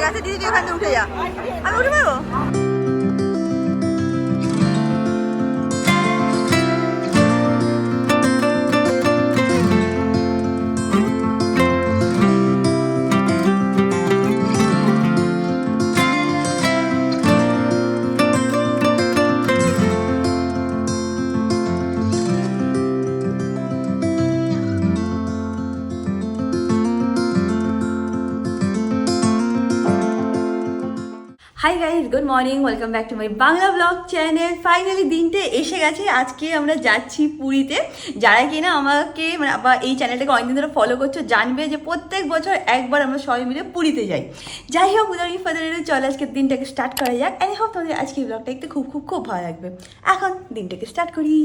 আছে, দিদি তুই ওখান থেকে উঠে যা। আমি উঠে পারবো? Hi guys, good morning, welcome back to my Bangla blog channel. Finally দিনটা এসে গেছে। আজকে আমরা যাচ্ছি পুরীতে। যারা কিনা আমাকে মানে আবার এই চ্যানেলটাকে অনেকদিন ধরে ফলো করছো জানবে যে প্রত্যেক বছর একবার আমরা সবাই মিলে পুরীতে যাই। যাই হোক, উদাহরণ ফাদার চলো আজকের দিনটাকে স্টার্ট করা যাক। অ্যান্ড হোপ তোমাদের আজকের ব্লগটা দেখতে খুব খুব খুব ভালো লাগবে। এখন দিনটাকে স্টার্ট করি।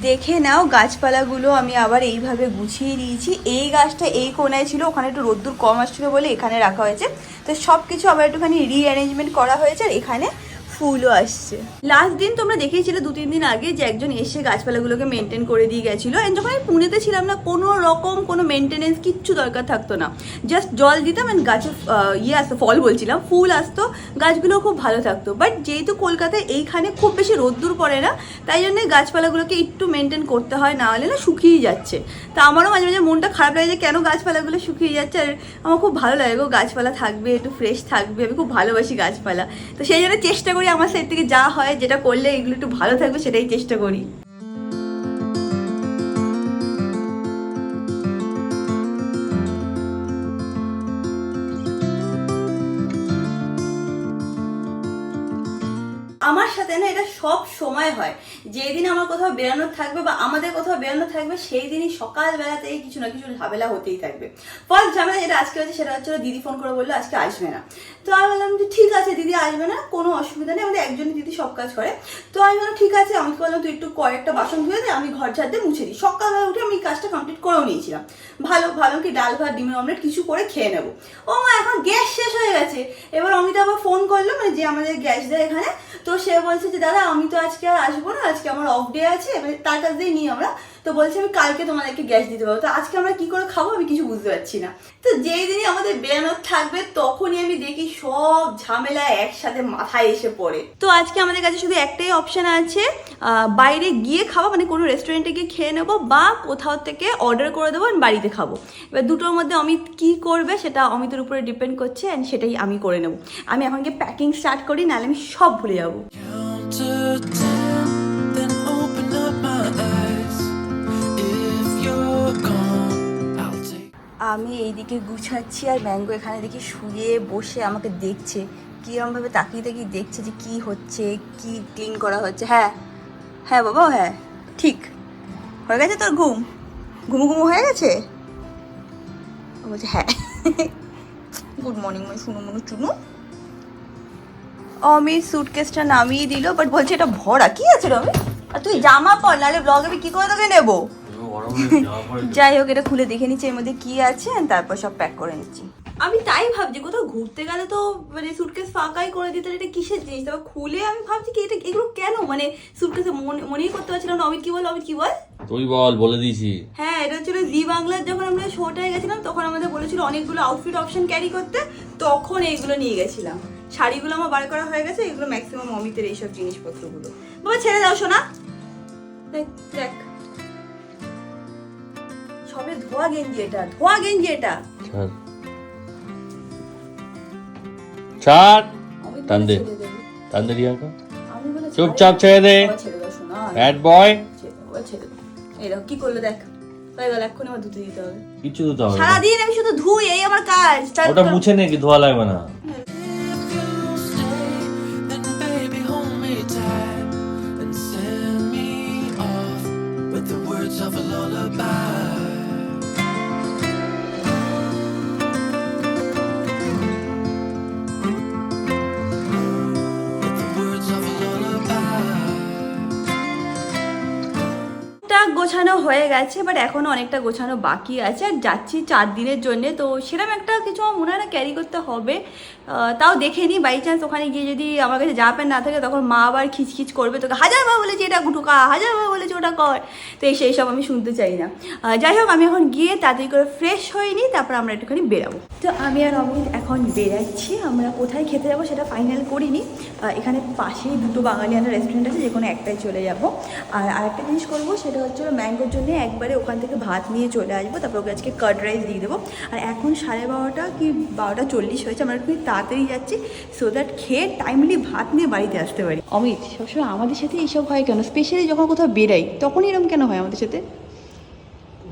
দেখে নাও, গাছপালাগুলো আমি আবার এইভাবে গুছিয়ে দিয়েছি। এই গাছটা এই কোনায় ছিল, ওখানে একটু রোদ্দুর কম আসছিল বলে এখানে রাখা হয়েছে। তো সব কিছু আবার একটুখানি রিঅ্যারেঞ্জমেন্ট করা হয়েছে। আর এখানে ফুলও আসছে। লাস্ট দিন তোমরা দেখেছিলে 2-3 দিন আগে যে একজন এসে গাছপালাগুলোকে মেনটেন করে দিয়ে গেছিলো। অ্যান্ড যখন আমি পুনেতে ছিলাম না, কোনো রকম কোনো মেনটেনেন্স কিচ্ছু দরকার থাকতো না। জাস্ট জল দিতাম অ্যান্ড গাছে আসতো, ফল বলছিলাম, ফুল আসতো, গাছগুলো খুব ভালো থাকতো। বাট যেহেতু কলকাতায় এইখানে খুব বেশি রোদ্দুর পড়ে না, তাই জন্য গাছপালাগুলোকে একটু মেনটেন করতে হয়, না হলে না শুকিয়ে যাচ্ছে। তা আমারও মাঝে মাঝে মনটা খারাপ লাগে যে কেন গাছপালাগুলো শুকিয়ে যাচ্ছে। আর আমার খুব ভালো লাগে গো, গাছপালা থাকবে, একটু ফ্রেশ থাকবে। আমি খুব ভালোবাসি গাছপালা। তো সেই জন্য চেষ্টা করি আমার সাইড থেকে যা হয়, যেটা করলে এগুলো একটু ভালো থাকবে সেটাই চেষ্টা করি। আমার সাথে না এটা সব সময় হয়, যেদিন আমার কোথাও বেরানোর থাকবে বা আমাদের কোথাও বেরানো থাকবে, সেই দিনই সকালবেলাতেই কিছু না কিছু ঝামেলা হতেই থাকবে। ফার্স্ট ঝামেলা যেটা আজকে হচ্ছে সেটা হচ্ছে দিদি ফোন করে বললো আজকে আসবে না। তো আমি বললাম যে ঠিক আছে দিদি আসবে না, কোনো অসুবিধা নেই, আমাদের একজনই দিদি সব কাজ করে। তো আমি বললাম ঠিক আছে, আমি বললাম তুই একটু কয়েকটা বাসন ধুয়ে দে, আমি ঘর ঝাড় দিয়ে মুছে দিই। সকালবেলা উঠে আমি কাজটা কমপ্লিট করেও নিয়েছিলাম। ভালো কি ডাল ভাত ডিমের অমলেট কিছু করে খেয়ে নেবো। ও মা, এখন গ্যাস শেষ হয়ে গেছে। এবার অমিতা আবার ফোন করলো, মানে যে আমাদের গ্যাস দেয় এখানে। তো সে বলছে যে দাদা আমি তো আজকে আর আসবো না, আজকে আমার অফ ডে আছে, মানে তার কাছ দিয়ে নিই আমরা। তো বলছে আমি কালকে তোমাদেরকে গ্যাস দিতে পারবো। তো আজকে আমরা কি করে খাবো আমি কিছু বুঝতে পারছি না। তো যেই দিনই আমাদের বেরানোর থাকবে তখনই আমি দেখি সব ঝামেলা একসাথে মাথায় এসে পড়ে। তো আজকে আমাদের কাছে শুধু একটাই অপশন আছে, বাইরে গিয়ে খাবো, মানে কোনো রেস্টুরেন্টে গিয়ে খেয়ে নেবো বা কোথাও থেকে অর্ডার করে দেবো বাড়িতে খাবো। এবার দুটোর মধ্যে অমিত কি করবে সেটা অমিতের উপরে ডিপেন্ড করছে, অ্যান্ড সেটাই আমি করে নেবো। আমি এখন গিয়ে প্যাকিং স্টার্ট করি, নাহলে আমি সব ভুলে যাবো। আমি এইদিকে গুছাচ্ছি আর ম্যাঙ্গো এখানে দেখি শুয়ে বসে আমাকে দেখছে, কিরমভাবে তাকিয়ে তাকিয়ে দেখছে যে কি হচ্ছে, কি ক্লিন করা হচ্ছে। হ্যাঁ হ্যাঁ বাবা, হ্যাঁ ঠিক হয়ে গেছে তোর ঘুম, ঘুমু হয়ে গেছে। ও বলছে হ্যাঁ। গুড মর্নিং মানে শুনো মনু চুনু। আমি সুটকেসটা নামিয়ে দিল, বাট বলছে এটা ভরা। কি আছে রে? আর তুই জামা পর, নাহলে ব্লগে আমি কি করে তোকে নেবো। যাই হোক, এটা খুলে দেখে নিচ্ছি এর মধ্যে কি আছে, তারপর সব প্যাক করে নিচ্ছি। আমি তাই ভাবছি কোথাও ঘুরতে গেলে তো মানে সুটকেস ফাঁকাই করে দিতে, এটা কিসের জিনিস? তারপর খুলে আমি ভাবছি কি এটা, এগুলো কেন, মানে সুটকেসে মনেই করতে পারছিলাম না। অমিত কি বল, অমিত কি বল, তুই বল, বলে দিয়েছি। হ্যাঁ, এটা হচ্ছিল জি বাংলার যখন আমরা শোটায় গেছিলাম তখন আমাদের বলেছিল অনেকগুলো আউটফিট অপশন ক্যারি করতে, তখন এইগুলো নিয়ে গেছিলাম। শাড়িগুলো আমার বার করা হয়ে গেছে, এগুলো ম্যাক্সিমাম অমিতের এইসব জিনিসপত্রগুলো। বাবা ছেড়ে দাও শোনা, দেখ দেখ সবে ধোয়া গেঞ্জি, এটা ধোয়া গেঞ্জি, এটা ছাড়, টান দে, টান দে রিয়াকে, চুপচাপ ছেড়ে দে। ব্যাড বয়, এই দেখো কি করলো, দেখ হয়ে গেল। এক্ষুনি আমার ধুতে দিতে হবে, কিছু ধুতে হবে না। সারাদিন আমি শুধু ধুই, এই আমার কাজ। ওটা মুছে নে, কি ধোয়া লাগবে না। গোছানো হয়ে গেছে, বাট এখনও অনেকটা গোছানো বাকি আছে। আর যাচ্ছি 4 দিনের জন্যে, তো সেরকম একটা কিছু আমার মনে হয় না ক্যারি করতে হবে। তাও দেখে নিই, বাই চান্স ওখানে গিয়ে যদি আমার কাছে যা প্যান্ট না থাকে তখন মা আবার খিচখিচ করবে, তোকে হাজারবার বলেছি এটা ঢুকা, হাজারবার বলেছি ওটা কর। তো সেই সব আমি শুনতে চাই না। যাই হোক, আমি এখন গিয়ে তাড়াতাড়ি করে ফ্রেশ হয়ে নিই, তারপর আমরা একটুখানি বেরাবো। তো আমি আর অমিত এখন বেরাচ্ছি। আমরা কোথায় খেতে যাবো সেটা ফাইনাল করিনি। এখানে পাশেই দুটো বাঙালিয়ানা রেস্টুরেন্ট আছে, যে কোনো একটাই চলে যাবো। আর আরেকটা জিনিস করবো, সেটা হচ্ছে ম্যাঙ্গোর জন্য একবারে ওখান থেকে ভাত নিয়ে চলে আসবো, তারপর ওকে আজকে কার্ড রাইস দিয়ে দেবো। আর এখন 12:30 কি 12:40 হয়েছে, আমরা একটু তাড়াতাড়ি যাচ্ছি, সো দ্যাট খেয়ে টাইমলি ভাত নিয়ে বাড়িতে আসতে পারি। অমিত, সবসময় আমাদের সাথে এইসব হয় কেন? স্পেশালি যখন কোথাও বেরাই তখন এরকম কেন হয় আমাদের সাথে?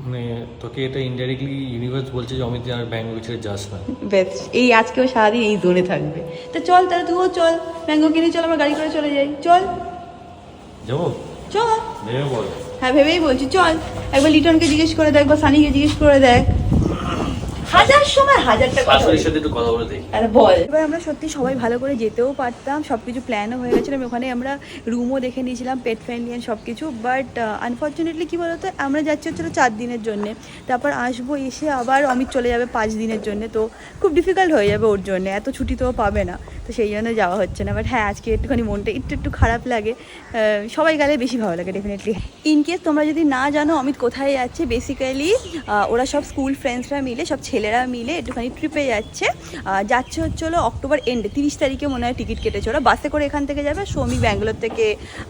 মানে তোকে এটা ইনডাইরেক্টলি ইউনিভার্স বলছে যে অমিত আর ব্যাঙ্গো ছেড়ে যাস না। বেশ, এই আজকেও সারাদিন এই জোনে থাকবে। তো চল তাহলে, তুইও চল, ম্যাঙ্গো কিনে চল, আমরা গাড়ি করে চলে যাই। চল যাবো, চল। ভেবে বল। হ্যাঁ, ভেবেই বলছি, চল। একবার লিটনকে জিজ্ঞেস করে দেখ, বা সানিকে জিজ্ঞেস করে দেখ। হাজার সময় হাজারটা কথা শাশুড়ির সাথে একটু কথা বলে দেখি। আরে বল। এবার আমরা সত্যি সবাই ভালো করে যেতেও পারতাম, সব কিছু প্ল্যানও হয়ে গেছিলাম, ওখানে আমরা রুমও দেখে নিয়েছিলাম, পেট ফ্রেন্ডলি অ্যান্ড সব কিছু। বাট আনফর্চুনেটলি কী বলতো, আমরা যাচ্ছি হচ্ছিলো 4 দিনের জন্যে, তারপর আসবো, এসে আবার অমিত চলে যাবে 5 দিনের জন্য। তো খুব ডিফিকাল্ট হয়ে যাবে ওর জন্য, এত ছুটি তো পাবে না, তো সেই জন্য যাওয়া হচ্ছে না। বাট হ্যাঁ, আজকে একটুখানি মনটা একটু খারাপ লাগে। সবাই গেলে বেশি ভালো লাগে ডেফিনেটলি। ইন কেস তোমরা যদি না জানো অমিত কোথায় যাচ্ছে, বেসিক্যালি ওরা সব স্কুল ফ্রেন্ডসরা মিলে, সব ছেলেরা মিলে একটুখানি ট্রিপে যাচ্ছে। যাচ্ছে হচ্ছিলো অক্টোবর এন্ডে, 30 তারিখে মনে হয় টিকিট কেটেছে। ওরা বাসে করে এখান থেকে যাবে, সৌমিক ব্যাঙ্গালোর থেকে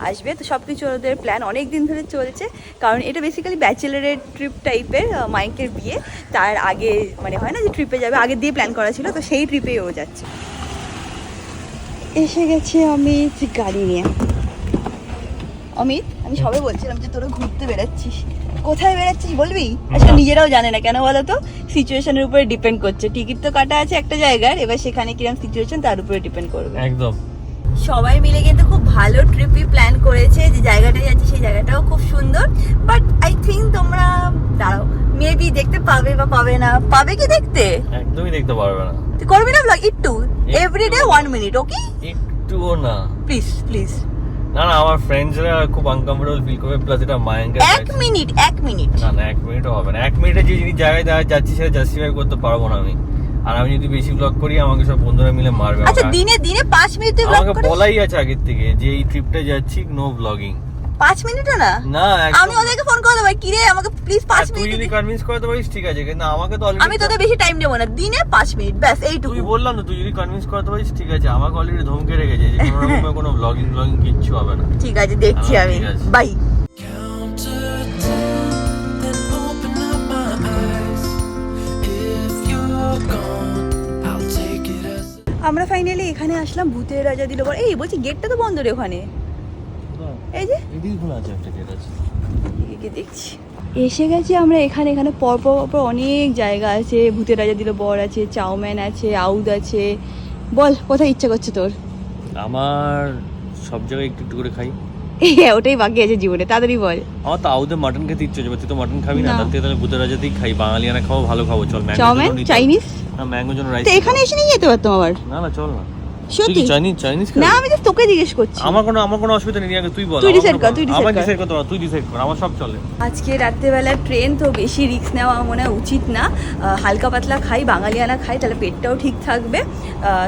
আসবে। তো সব কিছু ওদের প্ল্যান অনেক দিন ধরে চলছে, কারণ এটা বেসিক্যালি ব্যাচেলারের ট্রিপ টাইপের। মাইকের বিয়ে তার আগে, মানে হয় না যে ট্রিপে যাবে, আগে দিয়ে প্ল্যান করা ছিল, তো সেই ট্রিপেই ও যাচ্ছে। এসে গেছে অমিত গাড়ি নিয়ে। অমিত, আমি সবে বলছিলাম যে তোরা ঘুরতে বেড়াচ্ছিস, কোথায় বেড়াচ্ছিস বলবি? আজকে নিজেরাও জানে না কেন বলো তো, সিচুয়েশনের উপরে ডিপেন্ড করছে। টিকিট তো কাটা আছে একটা জায়গার, এবার সেখানে কিরকম সিচুয়েশন তার উপরে ডিপেন্ড করবে। একদম। সবাই মিলে কিন্তু খুব ভালো ট্রিপই প্ল্যান করেছে, যে জায়গাটায় যাচ্ছে সেই জায়গাটাও খুব সুন্দর। বাট আই থিঙ্ক তোমরা দাঁড়াও, মেবি দেখতে পাবে বা পাবে না। পাবে কি দেখতে? একদমই দেখতে পারবে না। তুই করবি না ব্লগ? একটু এভরিডে 1 মিনিট, ওকে? একটুও না, প্লিজ প্লিজ। না না, আমার ফ্রেন্ডসরা খুব আনকমফোর্টেবল ফিল করবে, প্লাস এটা মায়াঙ্কের 1 মিনিট। না না, 1 মিনিটও হবে না। 1 মিনিটে যে জিনিস জায়গায় যাচ্ছি সেটা জাস্টিফাই করতে পারবো না আমি। আর আমি যদি বেশি ব্লগ করি আমাকে সব বন্ধুরা মিলে মারবে। আচ্ছা, দিনে 5 মিনিট তুই ব্লগ আমাকে করিস? বলাই আছে আগের থেকে যে এই ট্রিপটা যাচ্ছি, নো ব্লগিং। 5 মিনিটও না? না, আমি ওদেরকে ফোন করে দেবো, কি রে আমাকে প্লিজ 5 তুই মিনিট। যদি কনভিন্স করতে পারিস ঠিক আছে, কিন্তু আমাকে তো অলরেডি, আমি তোদের বেশি টাইম নেবো না, দিনে 5 মিনিট ব্যাস, এইটুকু। তুই বললাম তো, তুই যদি কনভিন্স করতে পারিস ঠিক আছে। আমাকে অলরেডি ধমকে রেখেছে যে কোনো রকমের কোনো ব্লগিং কিচ্ছু হবে না। ঠিক আছে, দেখছি আমি, ঠিক আছে। বাই। আমরা ফাইনালি এখানে আসলাম, ভূতের রাজা দিল বল। এই বলছি, গেটটা তো বন্ধ রে ওখানে, এই যে এদিকে খোলা আছে, একটা গেট আছে। এদিকে দেখছি। এসে গেছি আমরা এখানে। এখানে পরপর অনেক জায়গা আছে, ভূতের রাজা দিল বর আছে, চাউম্যান আছে, আউদ আছে। বল কোথায় ইচ্ছা করছে তোর? আমার সব জায়গায় একটু একটু করে খাই। হ্যাঁ, ওটাই বাকি আছে জীবনে, তাড়াতাড়ি বল। আমার তো আউদে মাটন খেতে ইচ্ছে হচ্ছে, তুই তো মাটন খাবি না, না। তাহলে ভূতের রাজাতেই খাই। বাঙালিয়ানা খাবো, ভালো খাবো, চল। Chow mein Chinese? না, ম্যাঙ্গোর জন্য রাইস। তো এখানে এসে নিয়ে যেতে পারতাম আবার। না না, চল না। সত্যি? চাইনিজ না, আমি জাস্ট তোকে জিজ্ঞেস করছি। আমার কোনো অসুবিধা নেই, আগে তুই বল। তুই decide কর, তুই decide আমার কর। ডিসাইড করতে পার, তুই ডিসাইড কর, আমার সব চলে। আজকে রাত্রেবেলা ট্রেন, তো বেশি রিস্ক নেওয়া মনে হয় উচিত না। হালকা পাতলা খাই, বাঙালিয়ানা খাই, তাহলে পেটটাও ঠিক থাকবে।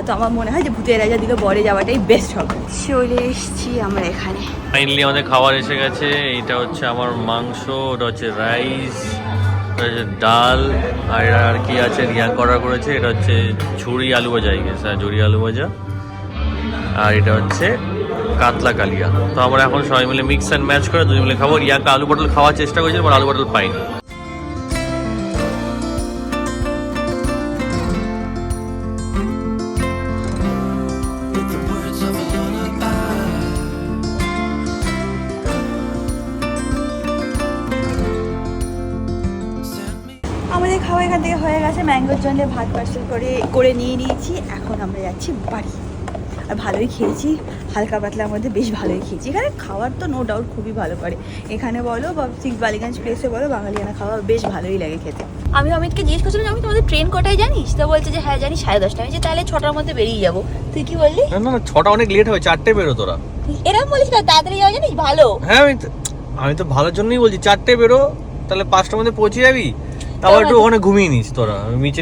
তো আমার মনে হয় যে ভূতের রাজা দিল বরে যাওয়াটাই বেস্ট হবে। চলে এসেছি আমরা এখানে। ফাইনালি আমাদের খাবার এসে গেছে। এটা হচ্ছে আমার মাংস, ওটা হচ্ছে রাইস, এটা হচ্ছে ডাল, আর এটা আর কি আছে, রিয়াঙ্ক অর্ডার করেছে। এটা হচ্ছে ঝুড়ি আলু ভাজা, ঝুড়ি আলু ভাজা। আর এটা হচ্ছে কাতলা কালিয়া। তো আমরা এখন সবাই মিলে মিক্স অ্যান্ড ম্যাচ করে দুজন মিলে খাবো। রিয়াঙ্কা আলু পটল খাওয়ার চেষ্টা করেছিল, বাট আলু পটল পাইনি। আমাদের খাওয়া এখান থেকে হয়ে গেছে। ম্যাঙ্গোর জন্য ভাত পার্সেল করে নিয়ে নিয়েছি। এখন আমরা যাচ্ছি বাড়ি। আর ভালোই খেয়েছি, হালকা পাতলার মধ্যে বেশ ভালোই খেয়েছি। এখানে খাবার তো নো ডাউট খুবই ভালো করে। এখানে বলো বা 6 বালিগঞ্জ প্লেসে বলো, বাঙালিয়ানা খাওয়া বেশ ভালোই লাগে খেতে। আমি অমিতকে জিজ্ঞেস করছিলাম, আমি তোমাদের ট্রেন কটায় জানিস? তো বলছে যে হ্যাঁ জানি, 10:30। আমি যে তাহলে 6টার মধ্যে বেরিয়ে যাবো। তুই কি বললি? না না, 6টা অনেক লেট হবে, 4টে বেরো তোরা। এরকম বলিস না, তাড়াতাড়ি যাওয়া জানিস ভালো। হ্যাঁ, আমি তো ভালোর জন্যই বলছি, 4টে বেরো, তাহলে 5টার মধ্যে পৌঁছে যাবি, তারপর একটু ওখানে ঘুমিয়ে নিস তোরা, নিচে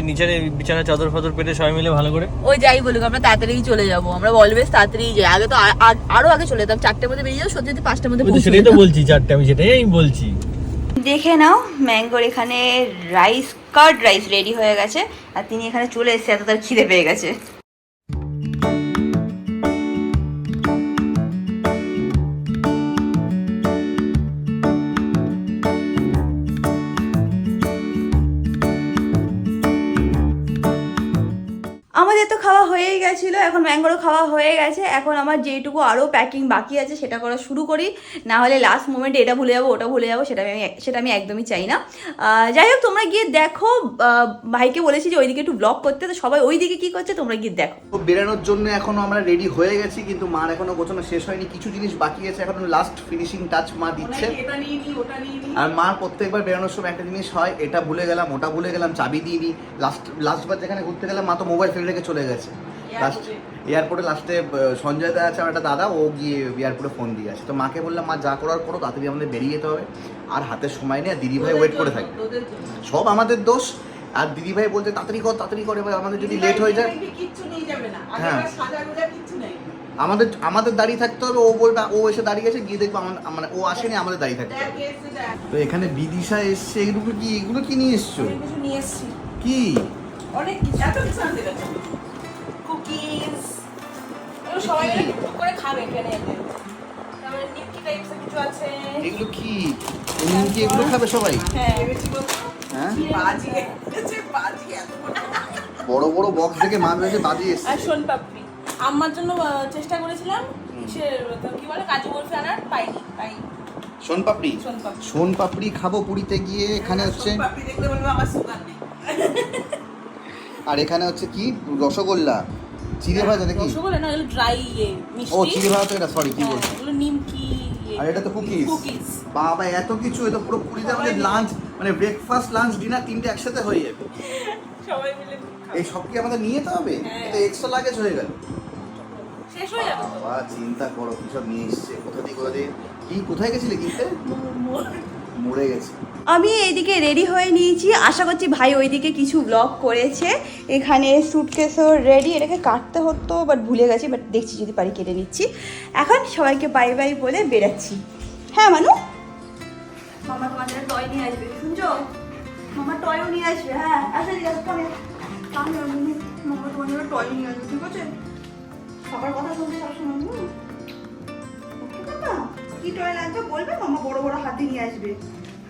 বিছানা চাদর ফাদর পেতে সবাই মিলে ভালো করে। ওই যাই বলুক আমরা তাড়াতাড়ি চলে যাবো, আমরা অলওয়েজ তাড়াতাড়ি যাই। আগে তো আরো আগে চলে যেতাম, 4টার মধ্যে বেরিয়ে যাও, সত্যি যদি 5টার মধ্যে পৌঁছে সেটাই তো বলছি, 4টে আমি সেটাই বলছি। দেখে নাও ম্যাঙ্গোর এখানে রাইস, কার্ড রাইস রেডি হয়ে গেছে, আর তিনি এখানে চলে এসেছে, এত তার খিদে পেয়ে গেছে। আমাদের তো খাওয়া হয়েই গেছিলো, এখন ম্যাঙ্গোরও খাওয়া হয়ে গেছে। এখন আমার যেটুকু আরও প্যাকিং বাকি আছে সেটা করা শুরু করি, না হলে লাস্ট মোমেন্টে এটা ভুলে যাবো ওটা ভুলে যাবো, সেটা আমি একদমই চাই না। যাই হোক তোমরা গিয়ে দেখো, ভাইকে বলেছি যে ওইদিকে একটু ব্লগ করতে, তো সবাই ওইদিকে কি করছে তোমরা গিয়ে দেখো। বেরানোর জন্য এখনো আমরা রেডি হয়ে গেছি, কিন্তু মার এখনো গোছানো শেষ হয়নি, কিছু জিনিস বাকি আছে, এখন লাস্ট ফিনিশিং টাচ মা দিচ্ছে। আর মার প্রত্যেকবার বেরানোর সময় একটা জিনিস হয়, এটা ভুলে গেলাম ওটা ভুলে গেলাম, চাবি দিইনি। লাস্টবার যেখানে ঘুরতে গেলাম মা তো মোবাইল ফেলে রেখে চলে গেছে। লাস্ট এয়ারপোর্টে লাস্টে সঞ্জয় দা আছে আমার একটা দাদা, ও গিয়ে এয়ারপোর্টে ফোন দিয়ে আসে। তো মাকে বললাম মা যা করার করো, তাড়াতাড়ি আমাদের বেরিয়ে যেতে হবে, আর হাতের সময় নেই, দিদি ভাই ওয়েট করে থাকবে, সব আমাদের দোষ। আর দিদি ভাই বলতে তাড়াতাড়ি করে, এবার আমাদের যদি লেট হয়ে যায়, হ্যাঁ আমাদের দাঁড়িয়ে থাকতে হবে। ও বলবে ও এসে দাঁড়িয়ে গেছে, গিয়ে দেখবো মানে ও আসেনি, আমাদের দাঁড়িয়ে থাকতে হবে। তো এখানে বিদিশা এসছে, এগুলো কি নিয়ে এসছো? নিয়ে এসেছি কি অনেক কিছু, এত কিছু আনতে গেছে, কুকিজ, এগুলো সবাই মিলে টুক করে খাবে এখানে এলে। তারপরে নিমকি টাইপসের কিছু আছে। এগুলো কি নিমকি, এগুলো খাবে সবাই? হ্যাঁ হ্যাঁ বাজি এসেছে, বাজি এত বড় বড় বক্স থেকে মা ভেবেছে বাজি এসছে। আর সোন পাপড়ি আম্মার জন্য চেষ্টা করেছিলাম, সে কি বলে কাজু বরফি আনার, পাইনি। সোনপাপড়ি সোনপাপড়ি। সোনপাপড়ি খাবো পুরীতে গিয়ে। এখানে হচ্ছে পাপড়ি দেখলে বলবে আমার সুগার নেই। আর এখানে হচ্ছে কি রসগোল্লা, চিড়ে ভাজা নাকি? রসগোল্লা না, এগুলো ড্রাই মিষ্টি। ও চিড়ে ভাজা তো এটা, সরি কি বলছি। এগুলো নিমকি। আর এটা তো কুকিজ। কুকিজ বাবা এত কিছু, এটা পুরো পুরীতে আমাদের লাঞ্চ, মানে ব্রেকফাস্ট লাঞ্চ ডিনার তিনটে একসাথে হয়ে যাবে। সবাই মিলে এই সব কি আমাদের নিয়ে যেতে হবে? এটা এক্সট্রা লাগেজ হয়ে গেল। শেষ হয়ে যাবে তো। বাবা চিন্তা করো কি সব নিয়ে এসছে, কোথায় গেছিলে কিনতে? মরে গেছে। আমি এইদিকে রেডি হয়ে নিয়েছি, আশা করছি ভাই ওইদিকে কিছু ব্লগ করেছে। এখানে সুটকেসও রেডি, এটাকে কাটতে হতো বাট ভুলে গেছি, বাট দেখছি যদি পারি কেটে নিচ্ছি। এখন সবাইকে বাই বাই বলে বেরাচ্ছি। হ্যাঁ মানু, মামা তোমার জন্য টয় নিয়ে আসবে, শুনছো? মামা টয়ও নিয়ে আসবে। হ্যাঁ আসা ঠিক আছে, মামা তোমার জন্য টয় নিয়ে আসবে, ঠিক আছে? সবার কথা শুনতে সবসময় না, কি টয় লাগবে বলবে, মামা বড় বড় হাতি নিয়ে আসবে,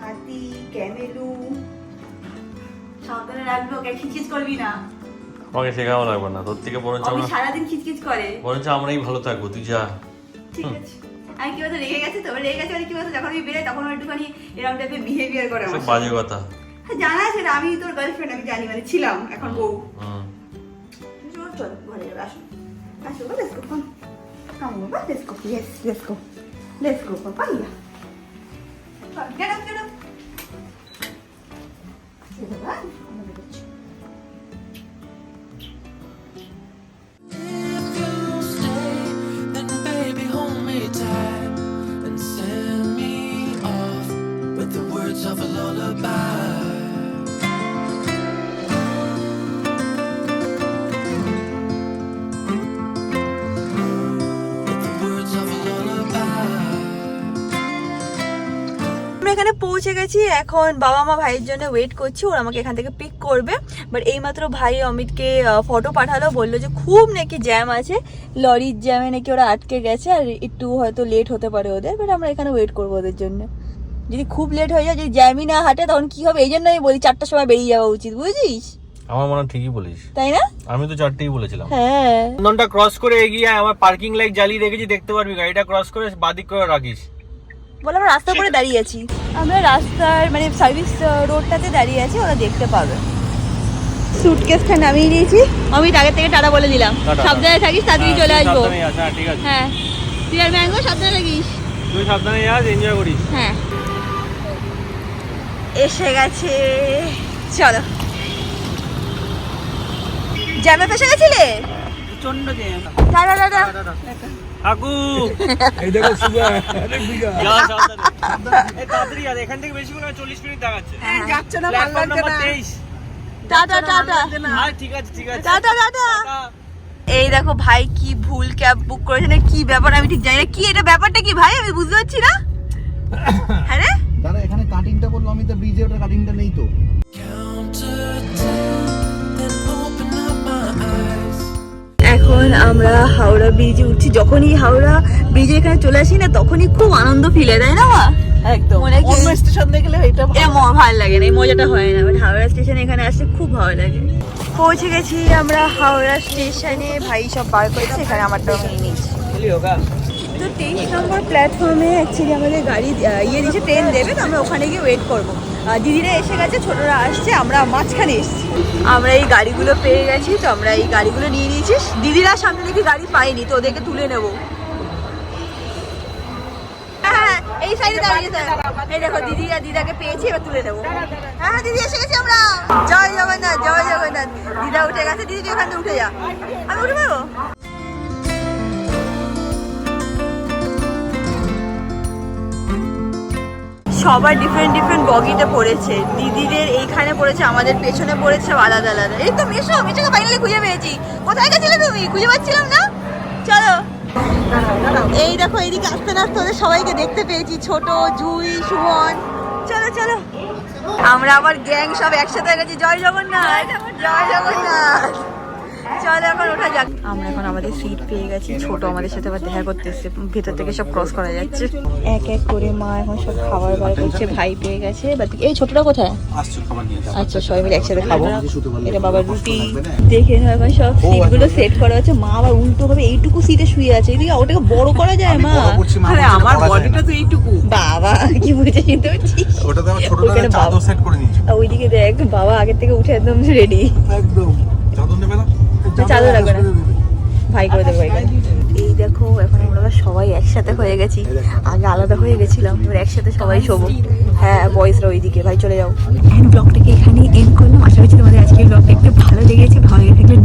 হাতি, ক্যামেলু। সাবধানে রাখবে, ওকে খিচখিচ করবি না। আমাকে শেখাও লাগবে না, তোর থেকে বরঞ্চ আমি সারাদিন খিচখিচ করে, বরঞ্চ আমরাই ভালো থাকবো, তুই যা। ঠিক আছে। আমি কি বলতো রেগে গেছে, তো রেগে গেছে মানে কি বলতো, যখন আমি বেরোই তখন একটুখানি এরকম টাইপের বিহেভিয়ার করে আমার সব বাজে কথা। হ্যাঁ জানা আছে না, আমি তোর গার্লফ্রেন্ড, আমি জানি, মানে ছিলাম, এখন বউ। চল ঘরে যাবে, আসো আসো, লেটস গো, কাম বাবা, let's go, yes let's go, let's go বাবা, ইয়া get up, get up. Sit down. If you stay, then baby hold me tight and send me off with the words of a lullaby. With the words of a lullaby. আমরা এখানে পৌঁছে গেছি, এখন বাবা মা ভাইয়ের জন্য ওয়েট করছি, ওরা আমাকে এখান থেকে পিক করবে। বাট এইমাত্র ভাই অমিতকে ফটো পাঠালো, বললো যে খুব নাকি জ্যাম আছে, লরির জ্যামে নাকি ওরা আটকে গেছে, আর একটু হয়তো লেট হতে পারে ওদের। বাট আমরা এখানে ওয়েট করবো ওদের জন্য। যদি খুব লেট হয়ে যায়, যদি জ্যামই না হাঁটে, তখন কি হবে? এই জন্য আমি বলি 4টার সময় বেরিয়ে যাওয়া উচিত, বুঝিস? আমার মনে হয় ঠিকই বলিস, তাই না? আমি তো 4টেই বলেছিলাম। হ্যাঁ, নন্দনটা ক্রস করে এগিয়ে আয়, আমার পার্কিং লাইট জ্বালিয়ে রেখেছি, দেখতে পারবি। গাড়িটা ক্রস করে বাদিক করে রাখিস। বলে আমরা রাস্তার উপরে দাঁড়িয়ে আছি, আমরা রাস্তার মানে সার্ভিস রোডটাতে দাঁড়িয়ে আছি, ওরা দেখতে পাবে। সুটকেসটা নামিয়ে দিয়েছি, আমি আগে থেকে টাটা বলে দিলাম, টাটা। সাবধানে থাকিস, তাড়াতাড়ি হ্যাঁ, চলে তুই আসবো। সাবধানে যাস, হ্যাঁ ঠিক আছে। হ্যাঁ তুই আর ম্যাঙ্গো সাবধানে থাকিস। তুই সাবধানে যাস, এনজয় করিস। হ্যাঁ এসে গেছে, চলো। জ্যামে ফেসে গেছিলে? প্রচন্ড জ্যাম। Tata tata. কাকু এই দেখো সুগা অনেক বিঘা যা সাবধানে এই তাড়াতাড়ি আর এখান থেকে বেশি করে 40 মিনিট দেখাচ্ছে যাচ্ছে না, ভালো লাগছে না। 23 টাটা টাটা ঠিক আছে টাটা টাটা। এই দেখো ভাই কি ভুল ক্যাব বুক করেছে না, কি ব্যাপার আমি ঠিক জানি না, কি এটা ব্যাপারটা কি ভাই আমি বুঝতে পারছি না। হ্যাঁ রে দাদা এখানে কাটিংটা বললো, আমি তো ব্রিজে ওটা কাটিংটা নেই তো। Count to 10, then open up my eyes. এখন আমরা হাওড়া ব্রিজে উঠছি। যখনই হাওড়া ব্রিজে এখানে চলে আসি না তখনই খুব আনন্দ ফিল হয়, তাই না মা? একদম মনে হয় কি- অন্য স্টেশন দেখলে এটা ভালো লাগে না, এই মজাটা হয় না, বাট হাওড়া স্টেশনে এখানে আসলে খুব ভালো লাগে। পৌঁছে গেছি আমরা হাওড়া স্টেশনে, ভাই সব বার করেছে, এখানে আমারটাও নিয়ে নিয়েছি। তো 23 নম্বর প্ল্যাটফর্মে অ্যাকচুয়ালি আমাদের গাড়ি দিচ্ছে, ট্রেন দেবে, তো আমরা ওখানে গিয়ে ওয়েট করবো। দিদিরা এসে গেছে, ছোটরা আসছে, আমরা মাঝখানে এসেছি। আমরা এই গাড়িগুলো পেয়ে গেছি, তো আমরা এই গাড়িগুলো নিয়ে নিয়েছি। দিদিরা সামনে দেখি গাড়ি পাইনি, তো ওদেরকে তুলে নেবো। হ্যাঁ এই সাইডে দাঁড়িয়েছে, এই দেখো দিদি আর দিদাকে পেয়েছি, এবার তুলে নেবো। হ্যাঁ দিদি এসে গেছি আমরা। জয় জগন্নাথ, জয় জগন্নাথ। দিদা উঠে গেছে, দিদি তুই ওখান থেকে উঠে যা। আমি উঠে পারবো? সবার ডিফারেন্ট ডিফারেন্ট বগিতে পড়েছে, দিদিদের এইখানে পড়েছে, আমাদের পেছনে পড়েছে, সব আলাদা আলাদা। এই তো মেশো, মেশোকে ফাইনালি খুঁজে পেয়েছি। কোথায় গেছিলে তুমি? খুঁজে পাচ্ছিলাম না। চলো এই দেখো এইদিকে আসতে না আসতে ওদের সবাইকে দেখতে পেয়েছি, ছোট, জুই, সুমন। চলো চলো আমরা আবার গ্যাং সব একসাথে হয়ে গেছি। জয় জগন্নাথ, জয় জগন্নাথ। চলো এখন ওঠা যাক। আমরা এখন আমাদের সিট পেয়ে গেছি, ছোট আমাদের সাথে আবার দেখা করতে এসছে, ভেতর থেকে সব ক্রস করা যাচ্ছে। এক এক করে মা এখন সব খাবার বার করছে, ভাই পেয়ে গেছে। এই ছোটটা কোথায়? আচ্ছা সবাই মিলে একসাথে খাবো। এটা বাবার রুটি দেখে এখন সব সিটগুলো সেট করা হচ্ছে। মা আবার উল্টো ভাবে এইটুকু সিটে শুয়ে আছে, এদিকে ওটাকে বড় করা যায় মা? আরে আমার বডিটা তো এইটুকু। বাবা কি বুঝে চিনতে পারছিস? ওটাতে আমি ছোটবেলায় চাদর সেট করে নিয়েছি ওইদিকে দেখ, বাবা আগের থেকে উঠে একদম রেডি। একদম। চাদর নেবে না? চাদর লাগবে না, ভাই করে দেবো। এই দেখো এখন আমরা সবাই একসাথে হয়ে গেছি, আগে আলাদা হয়ে গেছিলাম, এবার একসাথে সবাই শোবো। হ্যাঁ বয়েসরা ওইদিকে, ভাই চলে যাও। ব্লগটাকে এখানে এন্ড করলাম। আশা করছি তোমাদের আজকের ব্লগটা একটু ভালো লেগেছে, ভালো লেগে থাকলে